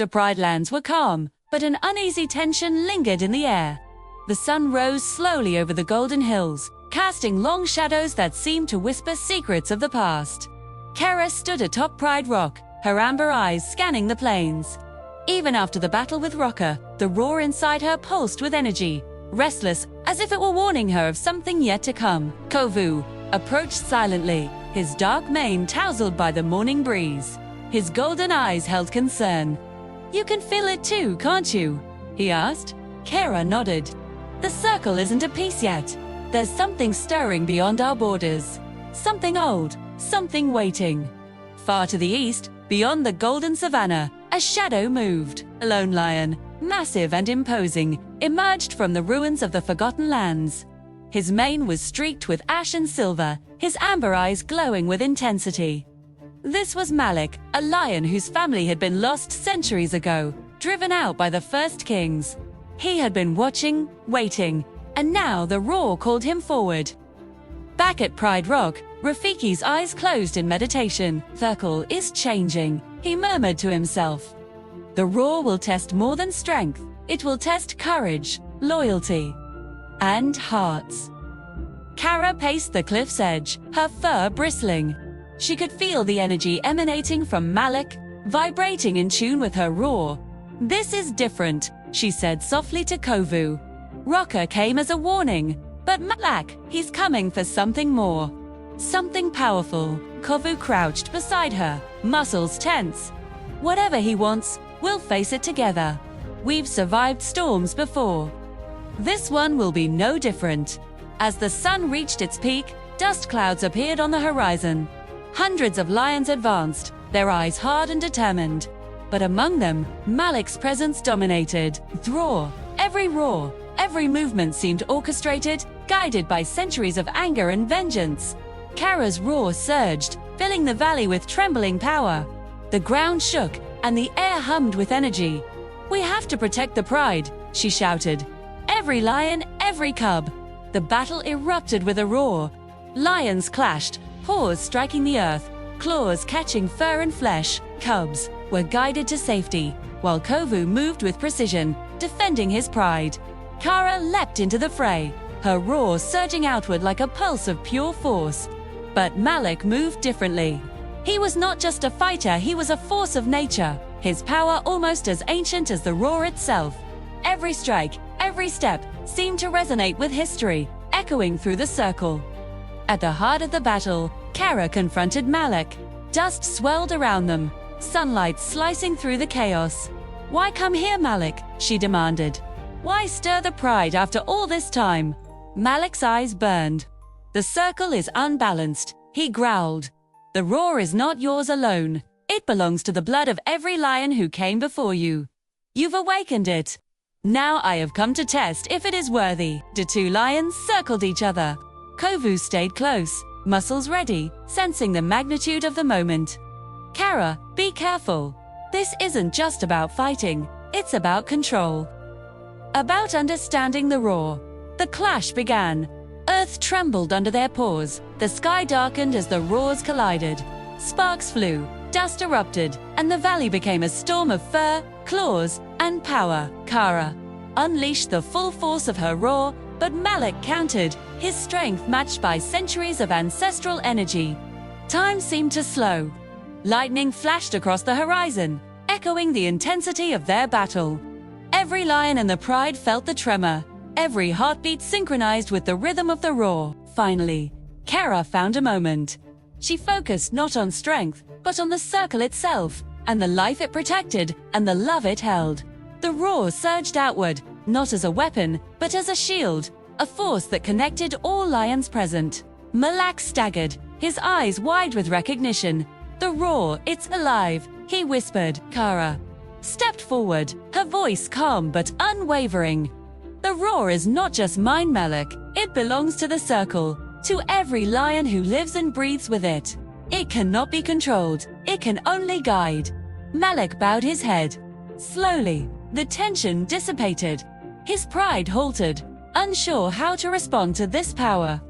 The Pride lands were calm, but an uneasy tension lingered in the air. The sun rose slowly over the golden hills, casting long shadows that seemed to whisper secrets of the past. Kaira stood atop Pride Rock, her amber eyes scanning the plains. Even after the battle with Rocker, the roar inside her pulsed with energy, restless, as if it were warning her of something yet to come. Kovu approached silently, his dark mane tousled by the morning breeze. His golden eyes held concern. "You can feel it too, can't you?" he asked. Kaira nodded. "The circle isn't at peace yet. There's something stirring beyond our borders. Something old, something waiting." Far to the east, beyond the golden savanna, a shadow moved. A lone lion, massive and imposing, emerged from the ruins of the Forgotten Lands. His mane was streaked with ash and silver, his amber eyes glowing with intensity. This was Malik, a lion whose family had been lost centuries ago, driven out by the first kings. He had been watching, waiting, and now the roar called him forward. Back at Pride Rock, Rafiki's eyes closed in meditation. "Circle is changing," he murmured to himself. "The roar will test more than strength. It will test courage, loyalty, and hearts." Kaira paced the cliff's edge, her fur bristling. She could feel the energy emanating from Malik, vibrating in tune with her roar. "This is different," she said softly to Kovu. Rocker came as a warning, but Malik, he's coming for something more. Something powerful. Kovu crouched beside her, muscles tense. "Whatever he wants, we'll face it together. We've survived storms before. This one will be no different." As the sun reached its peak, dust clouds appeared on the horizon. Hundreds of lions advanced, their eyes hard and determined. But among them, Malik's presence dominated. Every roar, every movement seemed orchestrated, guided by centuries of anger and vengeance. Kaira's roar surged, filling the valley with trembling power. The ground shook, and the air hummed with energy. "We have to protect the pride," she shouted. "Every lion, every cub." The battle erupted with a roar. Lions clashed, paws striking the earth, claws catching fur and flesh. Cubs were guided to safety, while Kovu moved with precision, defending his pride. Kaira leapt into the fray, her roar surging outward like a pulse of pure force. But Malik moved differently. He was not just a fighter, he was a force of nature, his power almost as ancient as the roar itself. Every strike, every step, seemed to resonate with history, echoing through the circle. At the heart of the battle, Kaira confronted Malik. Dust swelled around them, sunlight slicing through the chaos. "Why come here, Malik?" she demanded. "Why stir the pride after all this time?" Malik's eyes burned. "The circle is unbalanced," he growled. "The roar is not yours alone. It belongs to the blood of every lion who came before you. You've awakened it. Now I have come to test if it is worthy." The two lions circled each other. Kovu stayed close, muscles ready, sensing the magnitude of the moment. "Kaira, be careful. This isn't just about fighting, it's about control. About understanding the roar." The clash began. Earth trembled under their paws, the sky darkened as the roars collided. Sparks flew, dust erupted, and the valley became a storm of fur, claws, and power. Kaira unleashed the full force of her roar, but Malik countered, his strength matched by centuries of ancestral energy. Time seemed to slow. Lightning flashed across the horizon, echoing the intensity of their battle. Every lion in the pride felt the tremor, every heartbeat synchronized with the rhythm of the roar. Finally, Kaira found a moment. She focused not on strength, but on the circle itself, and the life it protected, and the love it held. The roar surged outward, not as a weapon, but as a shield, a force that connected all lions present. Malik staggered, his eyes wide with recognition. "The roar, it's alive," he whispered. Kaira stepped forward, her voice calm but unwavering. "The roar is not just mine, Malik. It belongs to the circle, to every lion who lives and breathes with it. It cannot be controlled, it can only guide." Malik bowed his head. Slowly, the tension dissipated. His pride halted, unsure how to respond to this power.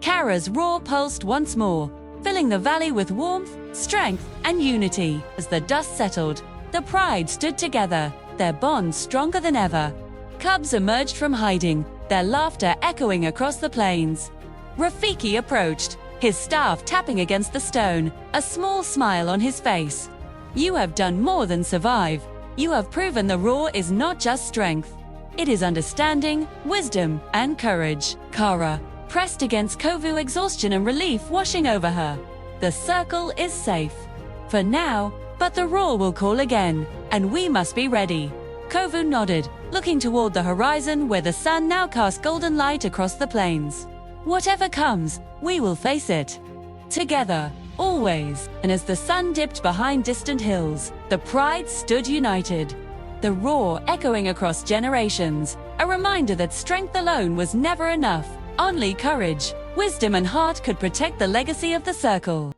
Kaira's roar pulsed once more, filling the valley with warmth, strength, and unity. As the dust settled, The Pride stood together, their bond stronger than ever. Cubs emerged from hiding, their laughter echoing across the plains. Rafiki approached, his staff tapping against the stone, a small smile on his face. You have done more than survive. You have proven the roar is not just strength. It is understanding, wisdom, and courage. Kaira pressed against Kovu, exhaustion and relief washing over her. The circle is safe. For now, but the roar will call again, and we must be ready. Kovu nodded, looking toward the horizon where the sun now cast golden light across the plains. Whatever comes, we will face it. Together, always. And as the sun dipped behind distant hills, the Pride stood united. The roar echoing across generations, a reminder that strength alone was never enough. Only courage, wisdom and heart could protect the legacy of the circle.